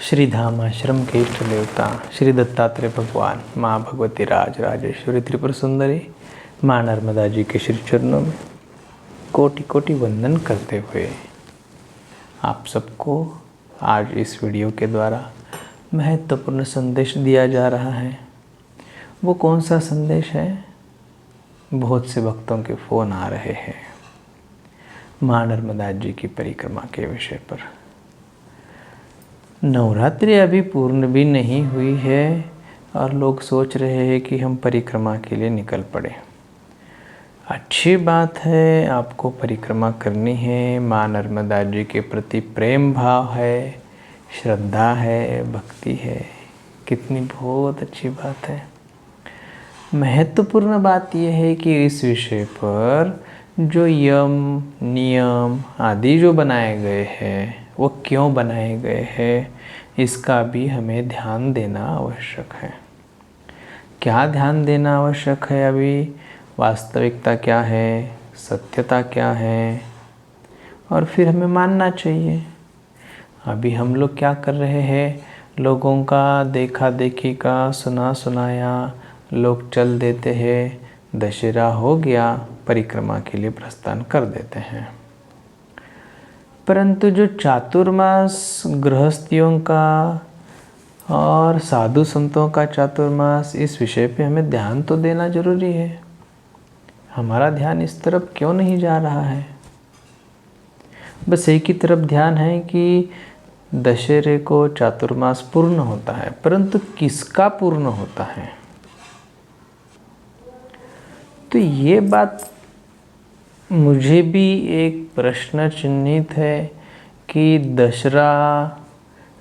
श्री धाम आश्रम के इष्ट देवता श्री दत्तात्रेय भगवान, माँ भगवती राजेश्वरी त्रिपुर सुंदरी, माँ नर्मदा जी के श्री चरणों में कोटि कोटि वंदन करते हुए आप सबको आज इस वीडियो के द्वारा महत्वपूर्ण संदेश दिया जा रहा है। वो कौन सा संदेश है? बहुत से भक्तों के फ़ोन आ रहे हैं माँ नर्मदा जी की परिक्रमा के विषय पर। नवरात्रि अभी पूर्ण भी नहीं हुई है और लोग सोच रहे हैं कि हम परिक्रमा के लिए निकल पड़े। अच्छी बात है, आपको परिक्रमा करनी है। माँ नर्मदा जी के प्रति प्रेम भाव है, श्रद्धा है, भक्ति है, कितनी बहुत अच्छी बात है। महत्वपूर्ण बात यह है कि इस विषय पर जो यम नियम आदि जो बनाए गए हैं वो क्यों बनाए गए हैं, इसका भी हमें ध्यान देना आवश्यक है। क्या ध्यान देना आवश्यक है? अभी वास्तविकता क्या है, सत्यता क्या है, और फिर हमें मानना चाहिए। अभी हम लोग क्या कर रहे हैं, लोगों का देखा देखी का सुना सुनाया लोग चल देते हैं। दशहरा हो गया, परिक्रमा के लिए प्रस्थान कर देते हैं। परंतु जो चातुर्मास गृहस्थियों का और साधु संतों का चातुर्मास, इस विषय पे हमें ध्यान तो देना जरूरी है। हमारा ध्यान इस तरफ क्यों नहीं जा रहा है? बस एक ही तरफ ध्यान है कि दशहरे को चातुर्मास पूर्ण होता है, परंतु किसका पूर्ण होता है? तो ये बात मुझे भी एक प्रश्न चिन्हित है कि दशहरा,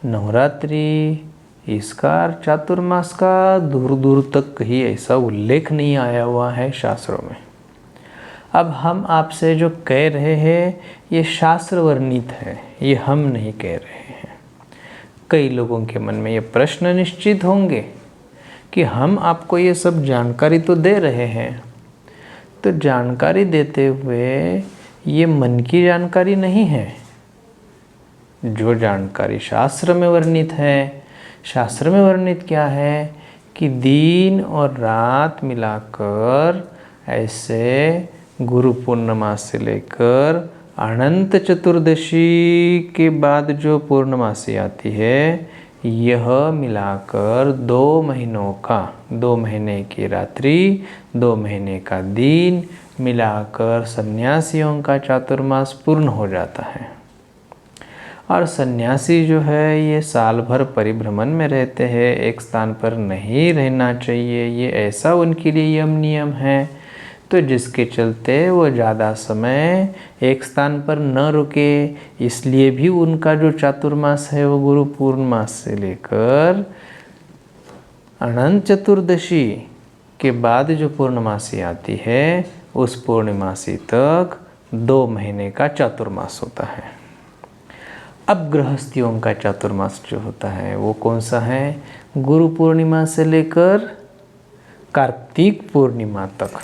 नवरात्रि, इसका चातुर्मास का दूर दूर तक कहीं ऐसा उल्लेख नहीं आया हुआ है शास्त्रों में। अब हम आपसे जो कह रहे हैं ये शास्त्र वर्णित है, ये हम नहीं कह रहे हैं। कई लोगों के मन में ये प्रश्न निश्चित होंगे कि हम आपको ये सब जानकारी तो दे रहे हैं, तो जानकारी देते हुए ये मन की जानकारी नहीं है। जो जानकारी शास्त्र में वर्णित है, शास्त्र में वर्णित क्या है कि दिन और रात मिलाकर ऐसे गुरु पूर्णिमा से लेकर अनंत चतुर्दशी के बाद जो पूर्णमासी आती है, यह मिलाकर 2 महीनों का, 2 महीने की रात्रि, 2 महीने का दिन मिलाकर सन्यासियों का चातुर्मास पूर्ण हो जाता है। और सन्यासी जो है ये साल भर परिभ्रमण में रहते हैं, एक स्थान पर नहीं रहना चाहिए, ये ऐसा उनके लिए यम नियम है। तो जिसके चलते वो ज़्यादा समय एक स्थान पर न रुके, इसलिए भी उनका जो चातुर्मास है वो गुरु पूर्णमास से लेकर अनंत चतुर्दशी के बाद जो पूर्णमासी आती है, उस पूर्णिमासी तक 2 महीने का चातुर्मास होता है। अब गृहस्थियों का चातुर्मास जो होता है वो कौन सा है? गुरु पूर्णिमा से लेकर कार्तिक पूर्णिमा तक।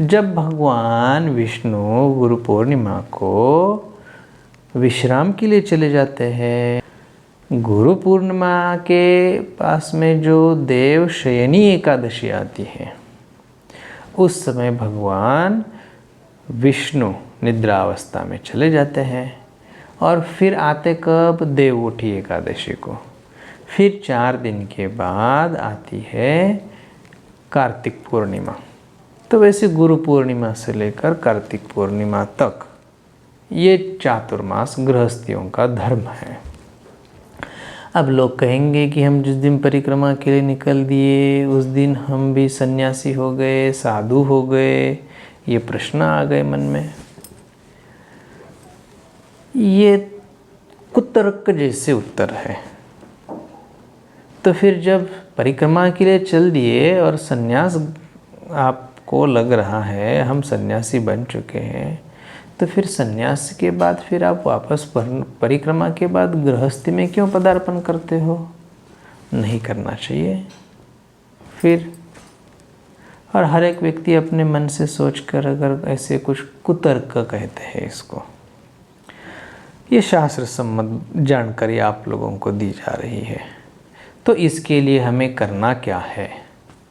जब भगवान विष्णु गुरु पूर्णिमा को विश्राम के लिए चले जाते हैं, गुरु पूर्णिमा के पास में जो देव शयनी एकादशी आती है, उस समय भगवान विष्णु निद्रावस्था में चले जाते हैं। और फिर आते कब? देवउठी एकादशी को। फिर 4 दिन के बाद आती है कार्तिक पूर्णिमा। तो वैसे गुरु पूर्णिमा से लेकर कार्तिक पूर्णिमा तक ये चातुर्मास गृहस्थियों का धर्म है। अब लोग कहेंगे कि हम जिस दिन परिक्रमा के लिए निकल दिए उस दिन हम भी सन्यासी हो गए, साधु हो गए। ये प्रश्न आ गए मन में। ये कुतर्क जैसे उत्तर है। तो फिर जब परिक्रमा के लिए चल दिए और सन्यास आपको लग रहा है हम सन्यासी बन चुके हैं, तो फिर सन्यास के बाद फिर आप वापस परिक्रमा के बाद गृहस्थी में क्यों पदार्पण करते हो? नहीं करना चाहिए फिर। और हर एक व्यक्ति अपने मन से सोचकर अगर ऐसे कुछ कुतर्क कहते हैं इसको, ये शास्त्र सम्मत जानकारी आप लोगों को दी जा रही है। तो इसके लिए हमें करना क्या है?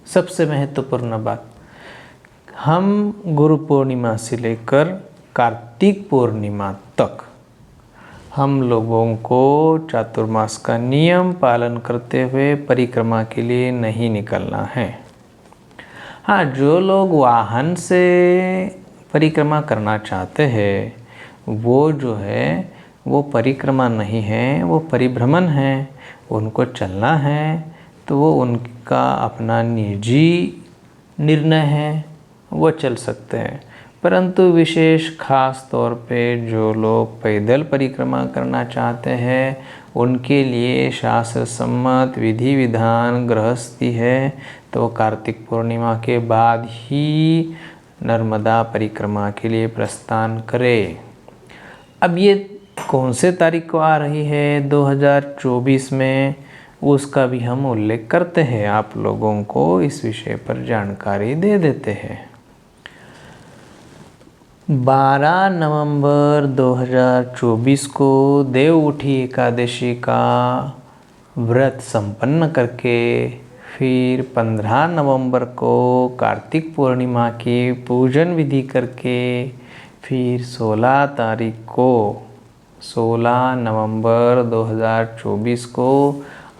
सबसे महत्वपूर्ण बात, हम गुरु पूर्णिमा से लेकर कार्तिक पूर्णिमा तक हम लोगों को चातुर्मास का नियम पालन करते हुए परिक्रमा के लिए नहीं निकलना है। हाँ, जो लोग वाहन से परिक्रमा करना चाहते हैं वो जो है वो परिक्रमा नहीं है, वो परिभ्रमण है, उनको चलना है तो वो उनका अपना निजी निर्णय है, वो चल सकते हैं। परंतु विशेष खास तौर पे जो लोग पैदल परिक्रमा करना चाहते हैं उनके लिए शास्त्र सम्मत विधि विधान गृहस्थी है, तो कार्तिक पूर्णिमा के बाद ही नर्मदा परिक्रमा के लिए प्रस्थान करें। अब ये कौन से तारीख को आ रही है 2024 में, उसका भी हम उल्लेख करते हैं, आप लोगों को इस विषय पर जानकारी दे देते हैं। 12 नवंबर 2024 को देवउठी एकादशी का व्रत संपन्न करके फिर 15 नवंबर को कार्तिक पूर्णिमा की पूजन विधि करके फिर 16 तारीख को 16 नवंबर 2024 को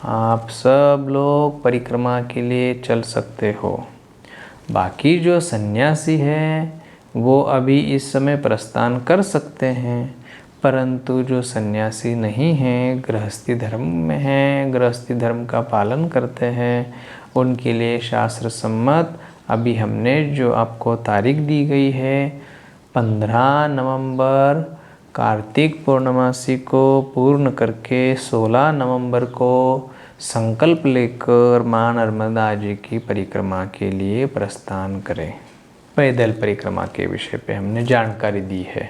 आप सब लोग परिक्रमा के लिए चल सकते हो। बाकी जो सन्यासी हैं वो अभी इस समय प्रस्थान कर सकते हैं, परंतु जो सन्यासी नहीं हैं, गृहस्थी धर्म में हैं, गृहस्थी धर्म का पालन करते हैं, उनके लिए शास्त्र सम्मत अभी हमने जो आपको तारीख दी गई है 15 नवंबर कार्तिक पूर्णमासी को पूर्ण करके 16 नवंबर को संकल्प लेकर माँ नर्मदा जी की परिक्रमा के लिए प्रस्थान करें। पैदल परिक्रमा के विषय पे हमने जानकारी दी है।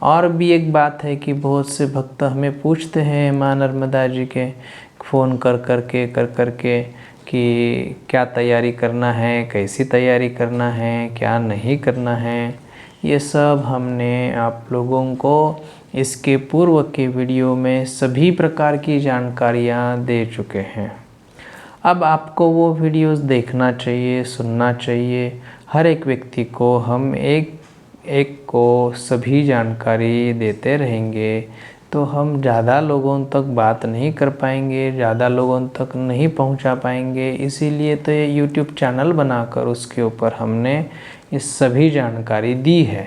और भी एक बात है कि बहुत से भक्त हमें पूछते हैं माँ नर्मदा जी के फ़ोन कर करके कि क्या तैयारी करना है, कैसी तैयारी करना है, क्या नहीं करना है। ये सब हमने आप लोगों को इसके पूर्व के वीडियो में सभी प्रकार की जानकारियाँ दे चुके हैं। अब आपको वो वीडियोस देखना चाहिए, सुनना चाहिए। हर एक व्यक्ति को हम एक को सभी जानकारी देते रहेंगे तो हम ज़्यादा लोगों तक बात नहीं कर पाएंगे, ज़्यादा लोगों तक नहीं पहुंचा पाएंगे। इसीलिए तो ये YouTube चैनल बनाकर उसके ऊपर हमने ये सभी जानकारी दी है।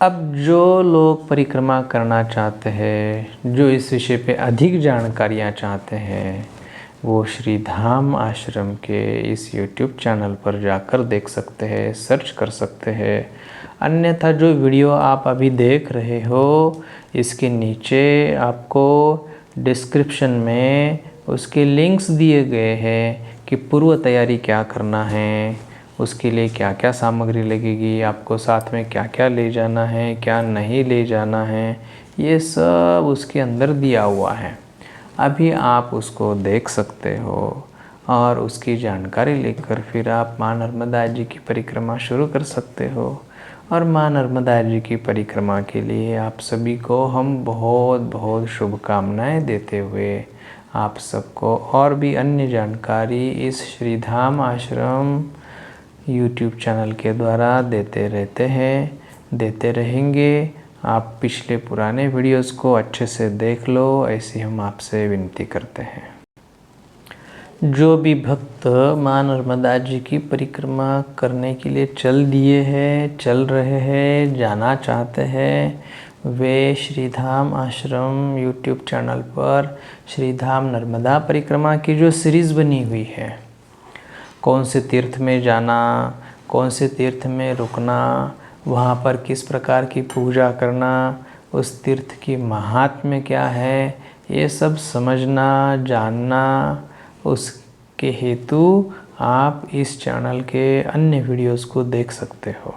अब जो लोग परिक्रमा करना चाहते हैं, जो इस विषय पे अधिक जानकारियाँ चाहते हैं, वो श्री धाम आश्रम के इस YouTube चैनल पर जाकर देख सकते हैं, सर्च कर सकते हैं। अन्यथा जो वीडियो आप अभी देख रहे हो इसके नीचे आपको डिस्क्रिप्शन में उसके लिंक्स दिए गए हैं कि पूर्व तैयारी क्या करना है, उसके लिए क्या क्या सामग्री लगेगी, आपको साथ में क्या क्या ले जाना है, क्या नहीं ले जाना है, ये सब उसके अंदर दिया हुआ है। अभी आप उसको देख सकते हो और उसकी जानकारी लेकर फिर आप माँ नर्मदा जी की परिक्रमा शुरू कर सकते हो। और माँ नर्मदा जी की परिक्रमा के लिए आप सभी को हम बहुत बहुत शुभकामनाएं देते हुए आप सबको और भी अन्य जानकारी इस श्री धाम आश्रम YouTube चैनल के द्वारा देते रहते हैं, देते रहेंगे। आप पिछले पुराने वीडियोस को अच्छे से देख लो, ऐसी हम आपसे विनती करते हैं। जो भी भक्त माँ नर्मदा जी की परिक्रमा करने के लिए चल दिए हैं, चल रहे हैं, जाना चाहते हैं, वे श्री धाम आश्रम YouTube चैनल पर श्री धाम नर्मदा परिक्रमा की जो सीरीज़ बनी हुई है, कौन से तीर्थ में जाना, कौन से तीर्थ में रुकना, वहाँ पर किस प्रकार की पूजा करना, उस तीर्थ की महात्म्य क्या है, ये सब समझना, जानना, उसके हेतु आप इस चैनल के अन्य वीडियोस को देख सकते हो।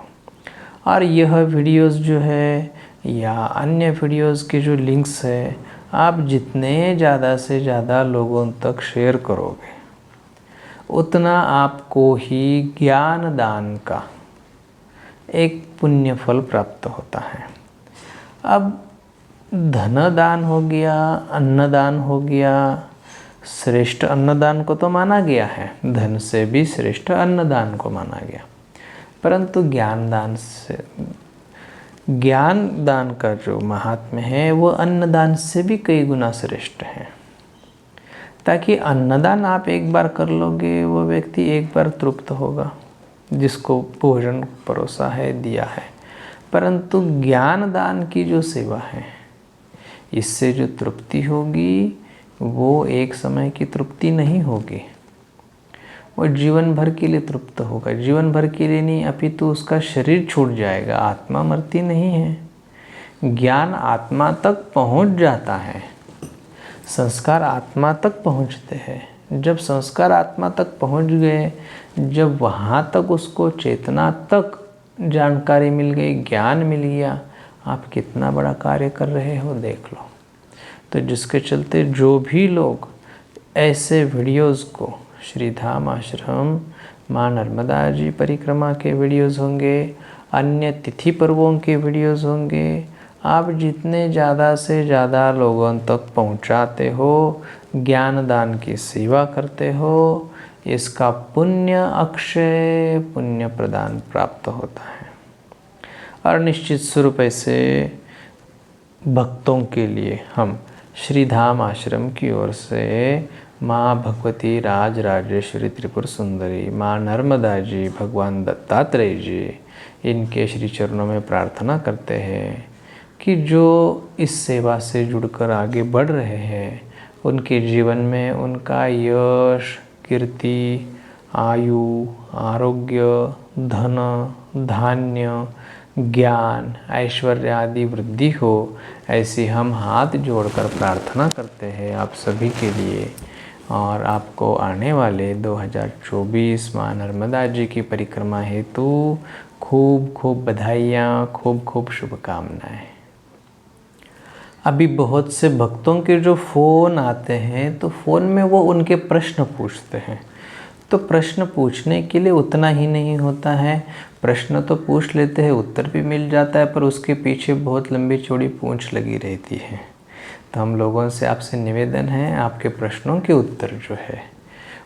और यह वीडियोस जो है या अन्य वीडियोस के जो लिंक्स है, आप जितने ज़्यादा से ज़्यादा लोगों तक शेयर करोगे उतना आपको ही ज्ञान दान का एक पुण्य फल प्राप्त होता है। अब धनदान हो गया, अन्नदान हो गया। श्रेष्ठ अन्नदान को तो माना गया है, धन से भी श्रेष्ठ अन्नदान को माना गया, परंतु ज्ञान दान का जो महात्म्य है वो अन्नदान से भी कई गुना श्रेष्ठ है। ताकि अन्नदान आप एक बार कर लोगे, वो व्यक्ति एक बार तृप्त होगा जिसको भोजन परोसा है, दिया है। परंतु ज्ञान दान की जो सेवा है, इससे जो तृप्ति होगी वो एक समय की तृप्ति नहीं होगी, वो जीवन भर के लिए तृप्त होगा। जीवन भर के लिए नहीं, अपितु उसका शरीर छूट जाएगा, आत्मा मरती नहीं है। ज्ञान आत्मा तक पहुंच जाता है, संस्कार आत्मा तक पहुंचते हैं। जब संस्कार आत्मा तक पहुंच गए, जब वहाँ तक उसको चेतना तक जानकारी मिल गई, ज्ञान मिल गया, आप कितना बड़ा कार्य कर रहे हो देख लो। तो जिसके चलते जो भी लोग ऐसे वीडियोज़ को, श्री धाम आश्रम माँ नर्मदा जी परिक्रमा के वीडियोज़ होंगे, अन्य तिथि पर्वों के वीडियोज़ होंगे, आप जितने ज़्यादा से ज़्यादा लोगों तक पहुँचाते हो, ज्ञान दान की सेवा करते हो, इसका पुण्य, अक्षय पुण्य प्रदान प्राप्त होता है। और निश्चित स्वरूप ऐसे भक्तों के लिए हम श्री धाम आश्रम की ओर से माँ भगवती राज राजेश्वरी त्रिपुर सुंदरी, माँ नर्मदा जी, भगवान दत्तात्रेय जी, इनके श्री चरणों में प्रार्थना करते हैं कि जो इस सेवा से जुड़कर आगे बढ़ रहे हैं, उनके जीवन में उनका यश, कीर्ति, आयु, आरोग्य, धन, धान्य, ज्ञान, ऐश्वर्य आदि वृद्धि हो, ऐसी हम हाथ जोड़कर प्रार्थना करते हैं आप सभी के लिए। और आपको आने वाले 2024 माँ नर्मदा जी की परिक्रमा हेतु खूब खूब बधाइयाँ, खूब खूब शुभकामनाएं। अभी बहुत से भक्तों के जो फ़ोन आते हैं, तो फ़ोन में वो उनके प्रश्न पूछते हैं। तो प्रश्न पूछने के लिए उतना ही नहीं होता है, प्रश्न तो पूछ लेते हैं, उत्तर भी मिल जाता है, पर उसके पीछे बहुत लंबी चौड़ी पूंछ लगी रहती है। तो हम लोगों से आपसे निवेदन है, आपके प्रश्नों के उत्तर जो है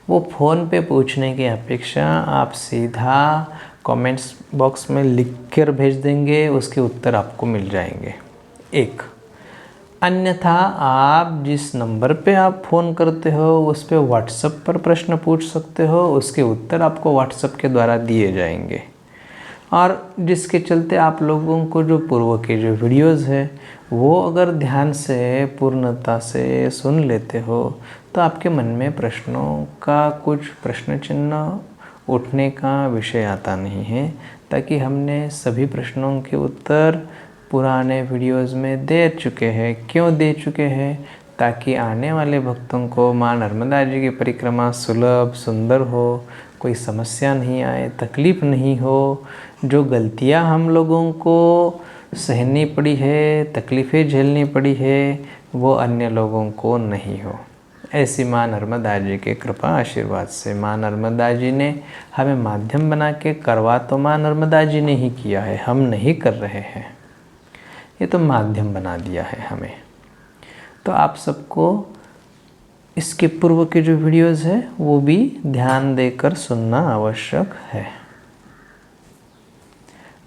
वो फ़ोन पे पूछने की अपेक्षा आप सीधा कमेंट्स बॉक्स में लिख कर भेज देंगे, उसके उत्तर आपको मिल जाएंगे। एक अन्यथा आप जिस नंबर पे आप फ़ोन करते हो उस पे व्हाट्सएप पर प्रश्न पूछ सकते हो, उसके उत्तर आपको व्हाट्सएप के द्वारा दिए जाएंगे। और जिसके चलते आप लोगों को जो पूर्व के जो वीडियोज़ है वो अगर ध्यान से, पूर्णता से सुन लेते हो, तो आपके मन में प्रश्नों का कुछ प्रश्न चिन्ह उठने का विषय आता नहीं है। ताकि हमने सभी प्रश्नों के उत्तर पुराने वीडियोज़ में दे चुके हैं। क्यों दे चुके हैं? ताकि आने वाले भक्तों को माँ नर्मदा जी की परिक्रमा सुलभ सुंदर हो, कोई समस्या नहीं आए, तकलीफ़ नहीं हो। जो गलतियाँ हम लोगों को सहनी पड़ी है, तकलीफ़ें झेलनी पड़ी है, वो अन्य लोगों को नहीं हो। ऐसी माँ नर्मदा जी के कृपा आशीर्वाद से माँ नर्मदा जी ने हमें माध्यम बना के करवा तो माँ नर्मदा जी ने ही किया है, हम नहीं कर रहे हैं। ये तो माध्यम बना दिया है हमें। तो आप सबको इसके पूर्व के जो वीडियोज़ हैं वो भी ध्यान देकर सुनना आवश्यक है।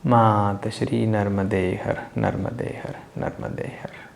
मात श्री नर्मदे हर, नर्मदे हर, नर्मदे हर।